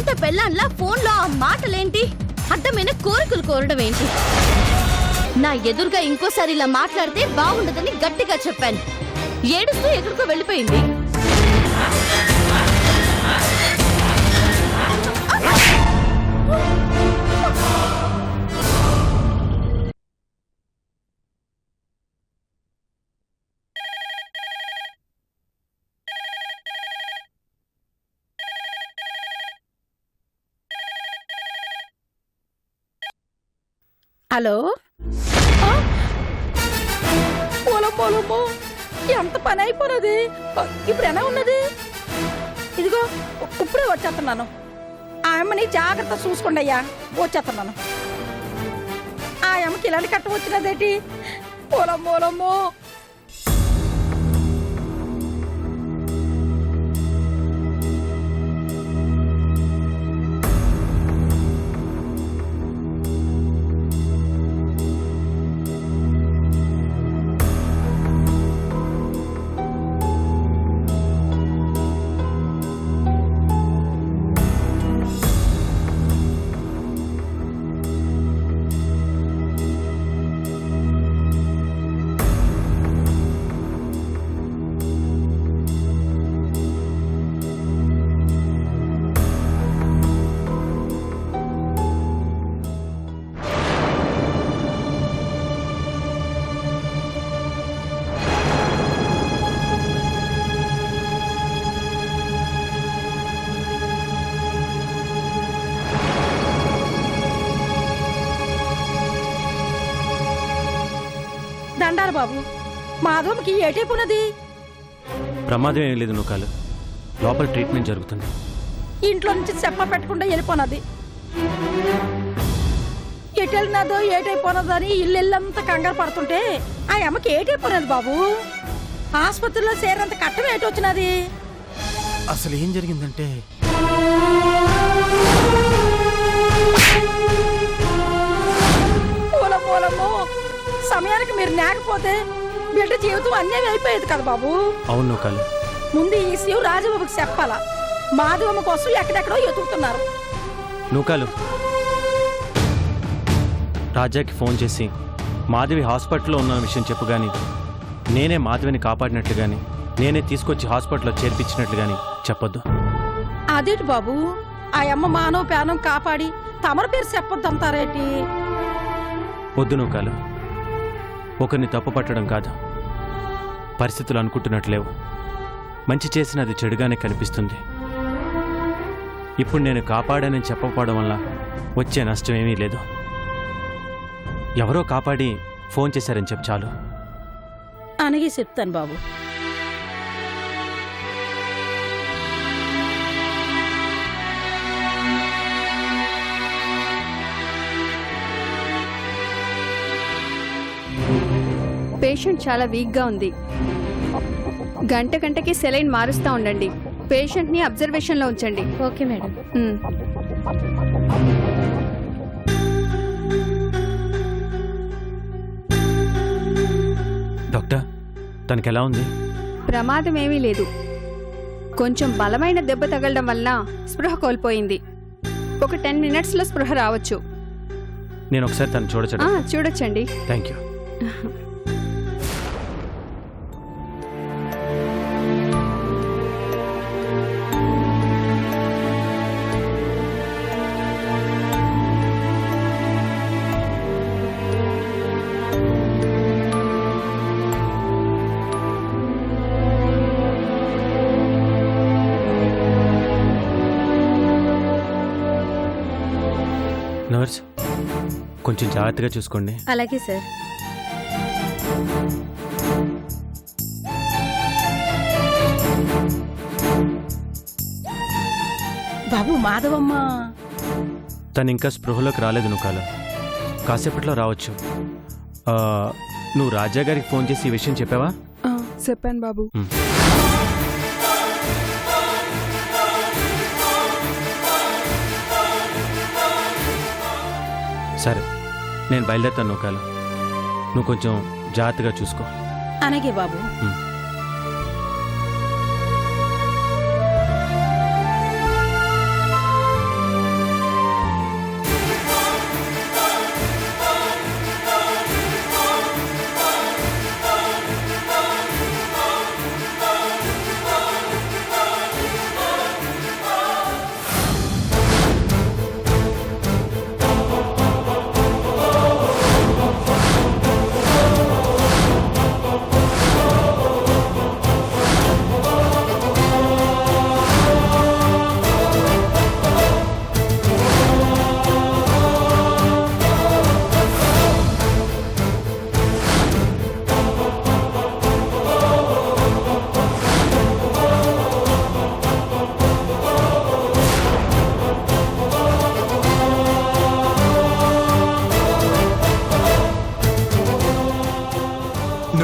సొంత పెళ్ళాన్లా ఫోన్లో ఆ మాటలేంటి? అడ్డమైన కోరికలు కోరడం ఏంటి? నా ఎదురుగా ఇంకోసారి ఇలా మాట్లాడితే బాగుండదని గట్టిగా చెప్పాను. ఏడుస్తూ ఎక్కడికో వెళ్ళిపోయింది. హలో, పొలమో ఎంత పని అయిపోయినది. ఇప్పుడు ఎలా ఉన్నది? ఇదిగో ఇప్పుడే వచ్చేస్తున్నాను. ఆ అమ్మని జాగ్రత్త చూసుకోండి అయ్యా. వచ్చేస్తున్నాను. ఆ అమ్మకి ఇలాంటి కట్ట వచ్చినదేంటి? పొలమో దండారు బాబు. మాధవకి ఏటైపోయినది? ప్రమాదం ఏం లేదు నూకాలు. లోపల ట్రీట్మెంట్ జరుగుతుంది. ఇంట్లో నుంచి చెప్ప పెట్టకుండా వెళ్ళిపోనది. ఎటెళ్ళినదో ఏటైపోయినదో అని ఇల్లంతా కంగారు పడుతుంటే ఆ అమ్మకి ఏటైపోయినది బాబు? ఆసుపత్రిలో చేరేంత కట్టం ఏటొచ్చినది? అసలు ఏం జరిగిందంటే, పూలమో సమయానికి మీరు లేకపోతే బిడ్డ జీవితం అన్యాయం అయిపోయేది కదా బాబు. అవును నూకాలు. ముందు ఈ విషయం రాజబాబుకి చెప్పాలా? మాధవమ్మ కోసం ఎక్కడెక్కడో ఎతుకుతున్నారు. నూకాలు, రాజాకి ఫోన్ చేసి మాధవి హాస్పిటల్లో ఉన్న విషయం చెప్పు గాని, నేనే మాధవిని కాపాడినట్లు గాని, నేనే తీసుకొచ్చి హాస్పిటల్లో చేర్పించినట్లు గాని చెప్పొద్దు. అదేంటి బాబు? ఆ అమ్మ మానవ ప్రాణం కాపాడి తమర పేరు చెప్పొద్దంటారేంటి? వద్దు నూకాలు. ఒకరిని తప్పు పట్టడం కాదు. పరిస్థితులు అనుకుంటున్నట్లేవు. మంచి చేసిన అది చెడుగానే కనిపిస్తుంది. ఇప్పుడు నేను కాపాడానని చెప్పకపోవడం వల్ల వచ్చే నష్టం ఏమీ లేదు. ఎవరో కాపాడి ఫోన్ చేశారని చెప్పు చాలు. అనగి చెప్తాను బాబు. పేషెంట్ చాలా వీక్గా ఉంది. గంటకి సెలైన్ మారుస్తూ ఉండండి. పేషెంట్ని అబ్జర్వేషన్లో ఉంచండి. Okay madam. డాక్టర్, తనకి ఎలా ఉంది? ప్రమాదం ఏమీ లేదు. కొంచెం బలమైన దెబ్బ తగలడం వల్ల స్పృహ కోల్పోయింది. ఒక 10 మినిట్స్లో స్పృహ రావచ్చు. నేను ఒకసారి తను చూడొచ్చండి. Thank you. నర్స్, కొంచెం జాగ్రత్తగా చూసుకోండి. అలాగే సార్. బాబు మాధవమ్మ తను ఇంకా స్పృహలోకి రాలేదు నూకాలు. కాసేపట్లో రావచ్చు. నువ్వు రాజా గారికి ఫోన్ చేసి ఈ విషయం చెప్పావా? చెప్పాను బాబు. సరే, నేను బయలుదేరుతాను నూకాలు. నువ్వు కొంచెం జాగ్రత్తగా చూసుకో. అనగే బాబు.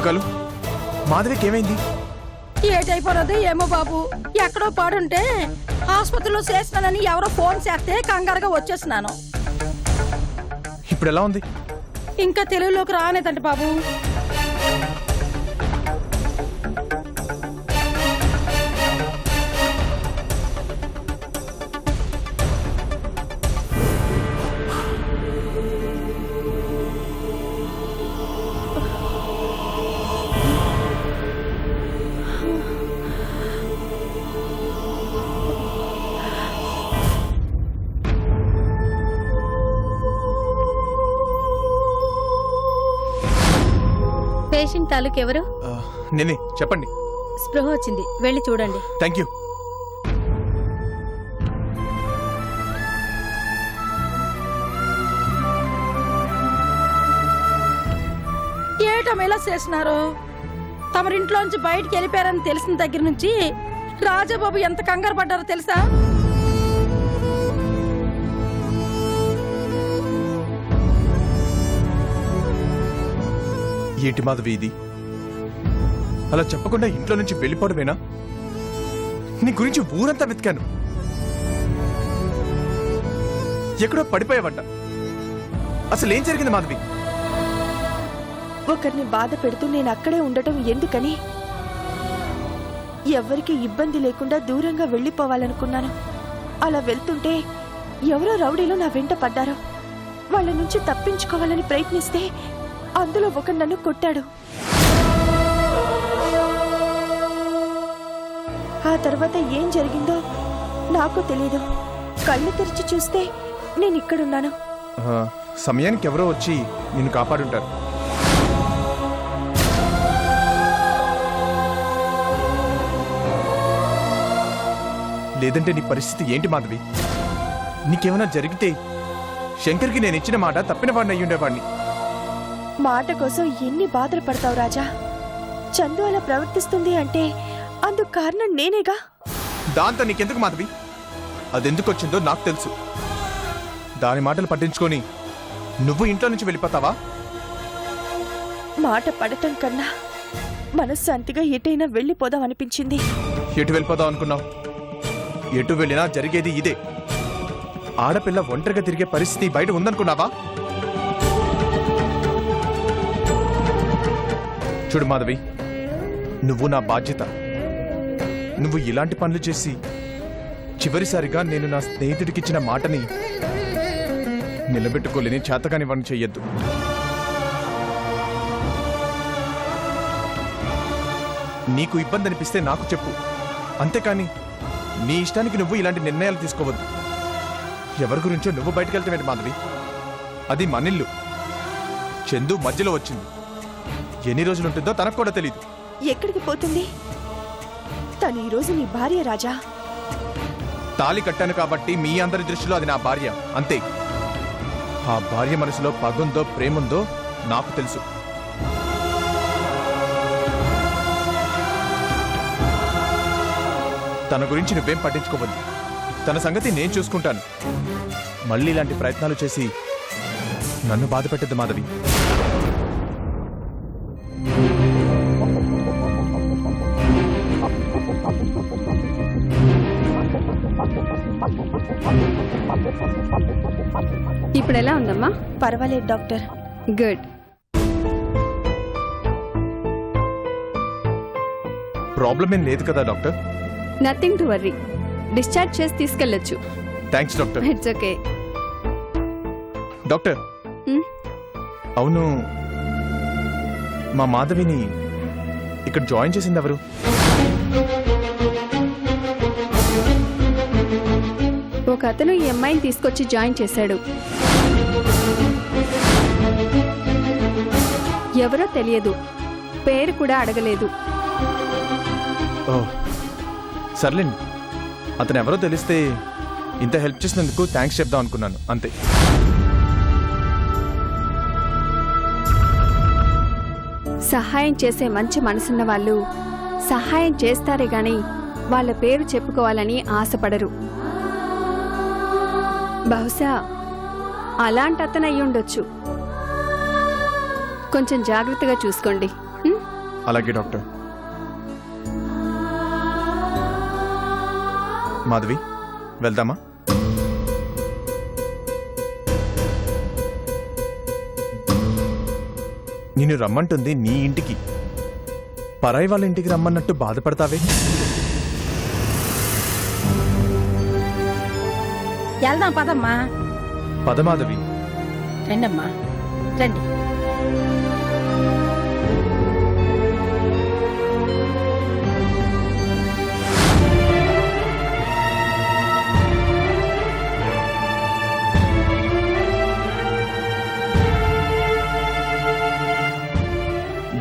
నూకాలు మాధవికి ఏమైంది? ఏటైపోనది ఏమో బాబు. ఎక్కడో పాడుంటే ఆసుపత్రిలో చేసినానని ఎవరో ఫోన్ చేస్తే కంగారుగా వచ్చేసినాను. ఇప్పుడు ఎలా ఉంది? ఇంకా తెలుగులోకి రానేదండి బాబు. పేషెంట్ తాలూకు ఎవరు? నేనే, చెప్పండి. స్పృహ వచ్చింది, వెళ్ళి చూడండి. Thank you. ఏటం ఎలా చేసినారు? తమరింట్లోంచి బయటికి వెళ్ళిపోయారని తెలిసిన దగ్గర నుంచి రాజాబాబు ఎంత కంగారు పడ్డారో తెలుసా? ఏంటి మాధవి ఇది? అలా చెప్పకుండా ఇంట్లో నుంచి వెళ్ళిపోవడమేనా? నీ గురించి ఊరంతా వెతికాను, ఎక్కడో పడిపోయావంట. అసలు ఏం జరిగింది మాధవి? ఒకరిని బాధ పెడుతూ నేను అక్కడే ఉండటం ఎందుకని ఎవ్వరికి ఇబ్బంది లేకుండా దూరంగా వెళ్ళిపోవాలనుకున్నాను. అలా వెళ్తుంటే ఎవరో రౌడీలు నా వెంట పడ్డారో. వాళ్ళ నుంచి తప్పించుకోవాలని ప్రయత్నిస్తే అందులో ఒక నన్ను కొట్టాడు. ఆ తర్వాత ఏం జరిగిందో నాకు తెలీదు. కళ్ళు తెరిచి చూస్తే నేను ఇక్కడున్నాను. సమయానికి ఎవరో వచ్చి నిన్ను కాపాడుంటారు. లేదంటే నీ పరిస్థితి ఏంటి మాధవి? నీకేమైనా జరిగితే శంకర్కి నేను ఇచ్చిన మాట తప్పిన వాడిని అయ్యుండేవాడిని. మాట కోసం ఎన్ని బాధలు పడతావు రాజా? చందు అలా ప్రవర్తిస్తుంది అంటే అందుకు కారణం నేనేగా. దాంతో నీకెందుకు మాధవి? అదెందుకు వచ్చిందో నాకు తెలుసు. దాని మాటలు పట్టించుకొని నువ్వు ఇంట్లో నుంచి వెళ్ళిపోతావా? మాట పడటం కన్నా మనశ్శాంతిగా ఎటైనా వెళ్ళిపోదాం అనిపించింది. ఎటు వెళ్ళిపోదాం అనుకున్నావు? ఎటు వెళ్ళినా జరిగేది ఇదే. ఆడపిల్ల ఒంటరిగా తిరిగే పరిస్థితి బయట ఉందనుకున్నావా? చూడు మాధవి, నువ్వు నా బాధ్యత. నువ్వు ఇలాంటి పనులు చేసి చివరిసారిగా నేను నా స్నేహితుడికిచ్చిన మాటని నిలబెట్టుకోలేని చేతకాని వాడిని చెయ్యొద్దు. నీకు ఇబ్బంది అనిపిస్తే నాకు చెప్పు, అంతేకాని నీ ఇష్టానికి నువ్వు ఇలాంటి నిర్ణయాలు తీసుకోవద్దు. ఎవరి గురించో నువ్వు బయటకు వెళ్తావేంటి మాధవి? అది మనిల్లు. చందు మధ్యలో వచ్చింది. ఎన్ని రోజులు ఉంటుందో తనకు కూడా తెలీదు. ఎక్కడికి పోతుంది? తను ఈరోజు నీ భార్య రాజా. తాళి కట్టాను కాబట్టి మీ అందరి దృష్టిలో అది నా భార్య, అంతే. ఆ భార్య మనసులో పగుందో ప్రేముందో నాకు తెలుసు. తన గురించి నువ్వేం పట్టించుకోవద్దు. తన సంగతి నేను చూసుకుంటాను. మళ్ళీ ఇలాంటి ప్రయత్నాలు చేసి నన్ను బాధ పెట్టద్దు మాధవి. ఇప్పుడు ఎలా ఉందమ్మా? పర్వాలేదు డాక్టర్. గుడ్. ప్రాబ్లం ఏం లేదు కదా doctor? Nothing to worry. Discharge చేసి తీసుకెళ్ళొచ్చు. Thanks doctor. It's okay. Doctor, అవును, మా మాధవిని ఇక్కడ జాయిన్ చేసింది ఎవరు? ఒక అతను ఈ అమ్మాయిని తీసుకొచ్చి జాయిన్ చేశాడు. ఎవరో తెలియదు, పేరు కూడా అడగలేదు. ఓ సర్లేండి, అతను ఎవరో తెలిస్తే ఇంత హెల్ప్ చేసినందుకు థ్యాంక్స్ చెప్దాం అనుకున్నాను, అంతే. సహాయం చేసే మంచి మనసున్న వాళ్ళు సహాయం చేస్తారే గాని వాళ్ళ పేరు చెప్పుకోవాలని ఆశపడరు. బహుశా అలాంటి అతను అయ్యుండొచ్చు. కొంచెం జాగ్రత్తగా చూసుకోండి. అలాగే డాక్టర్. మాధవి, వెళ్దామా? నేను రమ్మంటుంది నీ ఇంటికి, పరాయి వాళ్ళ ఇంటికి రమ్మన్నట్టు బాధపడతావే. వెళ్దాం పదమ్మా. పదమాధవి. రండమ్మా రండి.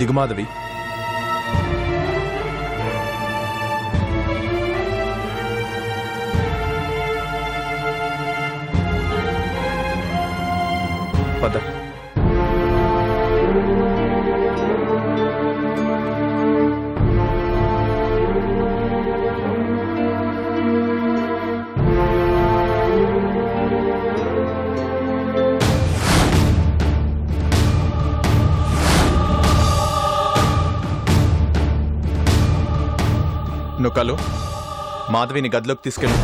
దిగుమాధవి. పద. నుకలు, మాధవిని గదిలోకి తీసుకెళ్ళు.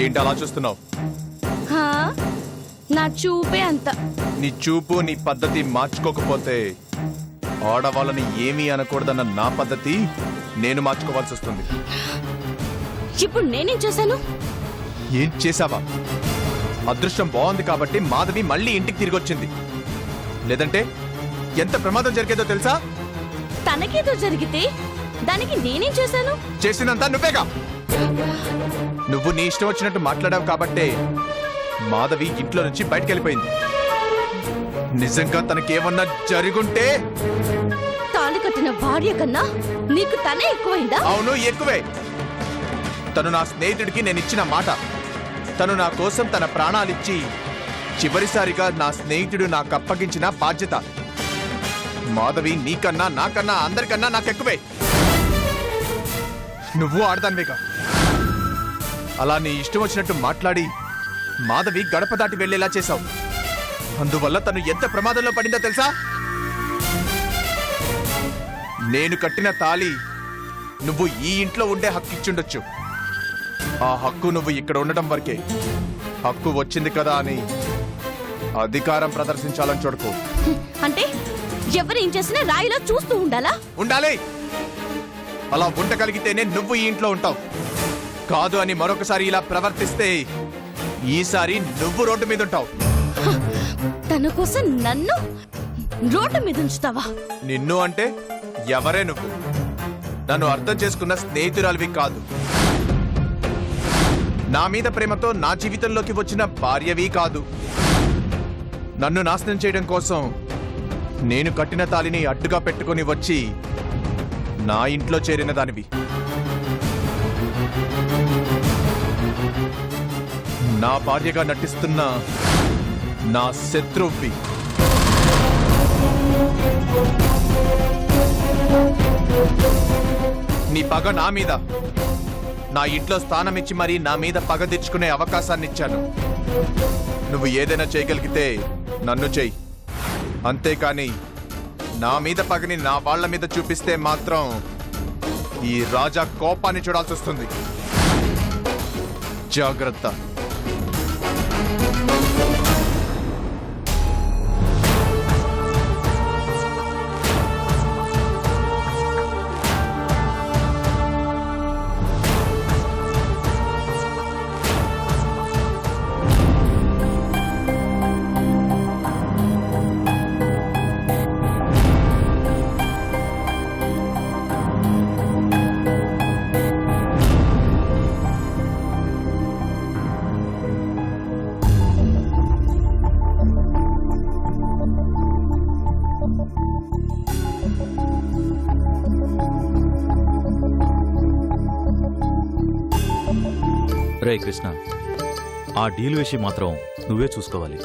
ఏంటి అలా చూస్తున్నావు? హా, నా చూపే అంత. నీ చూపు, నీ పద్ధతి మార్చుకోకపోతే ఆడవాళ్ళని ఏమీ అనకూడదన్న నా పద్ధతి నేను మార్చుకోవాల్సి వస్తుంది. ఇప్పుడు నేనేం చేశాను? ఏం చేసావా? అదృష్టం బాగుంది కాబట్టి మాధవి మళ్ళీ ఇంటికి తిరిగి వచ్చింది. లేదంటే ఎంత ప్రమాదం జరిగేదో తెలుసా? తనకేదో జరిగితే దానికి నేనేం చేశాను? చేసినంత నువ్వేగా. నువ్వు నీ ఇష్టం వచ్చినట్టు మాట్లాడావు కాబట్టే మాధవి ఇంట్లో నుంచి బయటికి వెళ్ళిపోయింది. నిజంగా తనకేమన్నా జరుగుంటే. తాళి కట్టిన భార్య కన్నా నీకు తనే ఎక్కువైందా? అవును, ఎక్కువే. తను నా స్నేహితుడికి నేను ఇచ్చిన మాట. తను నా కోసం తన ప్రాణాలిచ్చి చివరిసారిగా నా స్నేహితుడు నాకు అప్పగించిన బాధ్యత. మాధవి నీకన్నా, నాకన్నా, అందరికన్నా నాకెక్కువే. నువ్వు ఆడదానివేగా. అలా నీ ఇష్టం వచ్చినట్టు మాట్లాడి మాధవి గడప దాటి వెళ్లేలా చేశావు. అందువల్ల తను ఎంత ప్రమాదంలో పడిందో తెలుసా? నేను కట్టిన తాళి నువ్వు ఈ ఇంట్లో ఉండే హక్కు ఇచ్చుండొచ్చు. ఆ హక్కు నువ్వు ఇక్కడ ఉండటం వరకే. హక్కు వచ్చింది కదా అని అధికారం ప్రదర్శించాలని చూడకు. అంటే ఎవరేం చేసినా రాయిలో చూస్తూ ఉండాలా? ఉండాలి. అలా ఉండగలిగితేనే నువ్వు ఈ ఇంట్లో ఉంటావు. కాదు అని మరొకసారి ఇలా ప్రవర్తిస్తే ఈసారి నువ్వు రోడ్డు మీద ఉంటావు. తన కోసం నన్ను రోడ్డు మీద ఉంచుతావా? నిన్ను అంటే ఎవరే నువ్వు? నన్ను అర్థం చేసుకున్న స్నేహితురాలివి కాదు. నా మీద ప్రేమతో నా జీవితంలోకి వచ్చిన భార్యవి కాదు. నన్ను నాశనం చేయడం కోసం నేను కట్టిన తాళిని అడ్డుగా పెట్టుకుని వచ్చి నా ఇంట్లో చేరిన దానివి. నా భార్యగా నటిస్తున్న నా శత్రువి. నీ పగ నా మీద, నా ఇంట్లో స్థానం ఇచ్చి మరీ నా మీద పగ తెచ్చుకునే అవకాశాన్ని ఇచ్చాను. నువ్వు ఏదైనా చేయగలిగితే నన్ను చెయ్యి. అంతేకాని నా మీద పగని నా వాళ్ళ మీద చూపిస్తే మాత్రం ఈ రాజా కోపాన్ని చూడాల్సి వస్తుంది. జాగ్రత్త. రే కృష్ణ, ఆ డీల్ విషయం మాత్రం నువ్వే చూసుకోవాలి.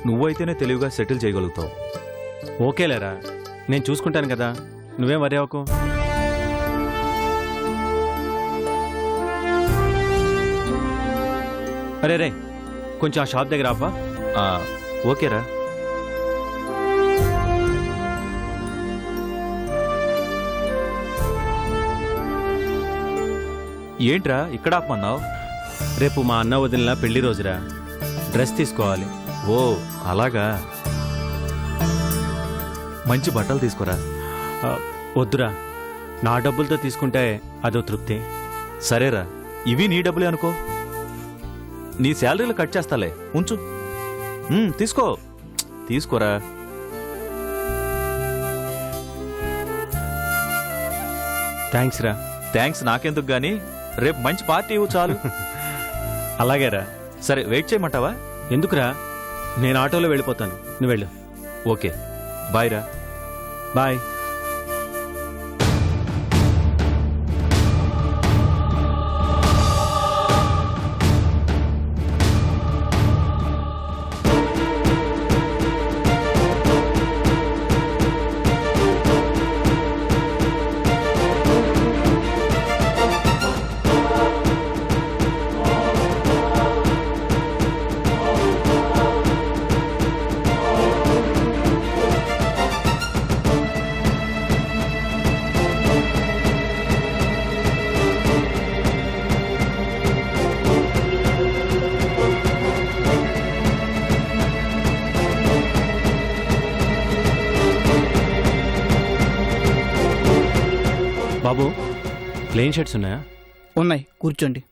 నువ్వైతేనే తెలివిగా సెటిల్ చేయగలుగుతావు. ఓకేలేరా, నేను చూసుకుంటాను కదా, నువ్వేం వరి అవ్వకు. అరే రే, కొంచెం ఆ షాప్ దగ్గర ఆపా. ఆ, ఓకేరా. ఏంట్రా ఇక్కడ ఆపమన్నావు? రేపు మా అన్న వదిలిన పెళ్లి రోజురా, డ్రెస్ తీసుకోవాలి. ఓ అలాగా, మంచి బట్టలు తీసుకోరా. ఆ, వద్దురా, నా డబ్బులతో తీసుకుంటే అదో తృప్తి. సరేరా, ఇవి నీ డబ్బులే అనుకో. నీ శాలరీలు కట్ చేస్తాలే, ఉంచు. తీసుకో, తీసుకోరా. థ్యాంక్స్ రా. థ్యాంక్స్ నాకెందుకు గానీ రేపు మంచి పార్టీ ఇవ్వు చాలు. అలాగేరా. సరే, వెయిట్ చేయమంటావా? ఎందుకురా, నేను ఆటోలో వెళ్ళిపోతాను, నువ్వు వెళ్ళు. ఓకే, బాయ్ రా. బాయ్. బాబు, ప్లెయిన్ షర్ట్స్ ఉన్నాయా? ఉన్నాయి, కూర్చోండి.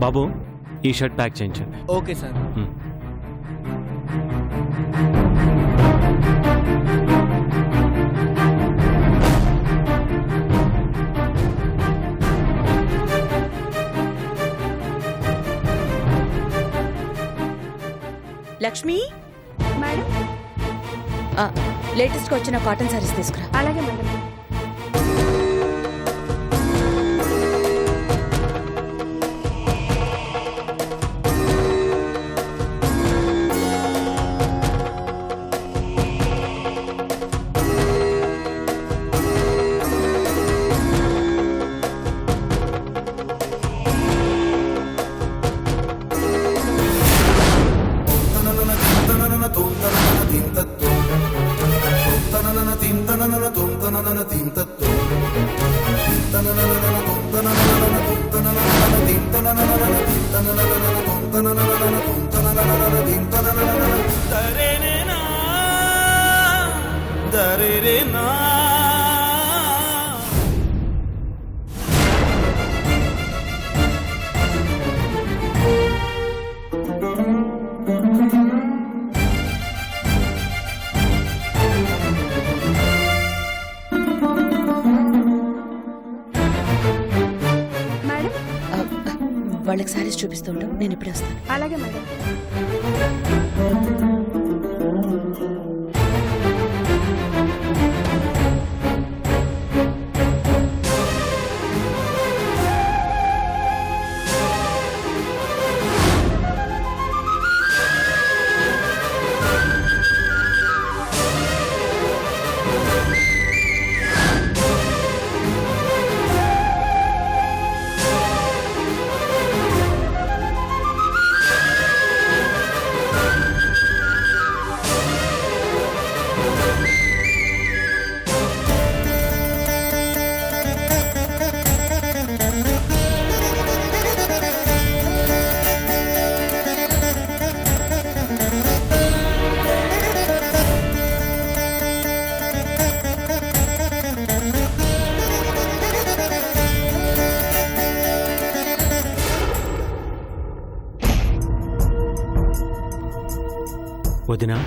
బాబు, ఈ షర్ట్ ప్యాక్ చేయించండి. Okay sir. లక్ష్మి, మేడం. లేటెస్ట్గా వచ్చిన కాటన్ సారీస్ తీసుకురా. అలాగే మేడం. వాళ్ళకి సారీస్ చూపిస్తుంటాం, నేను ఇప్పుడు వస్తాను. అలాగే మేడం. వదినా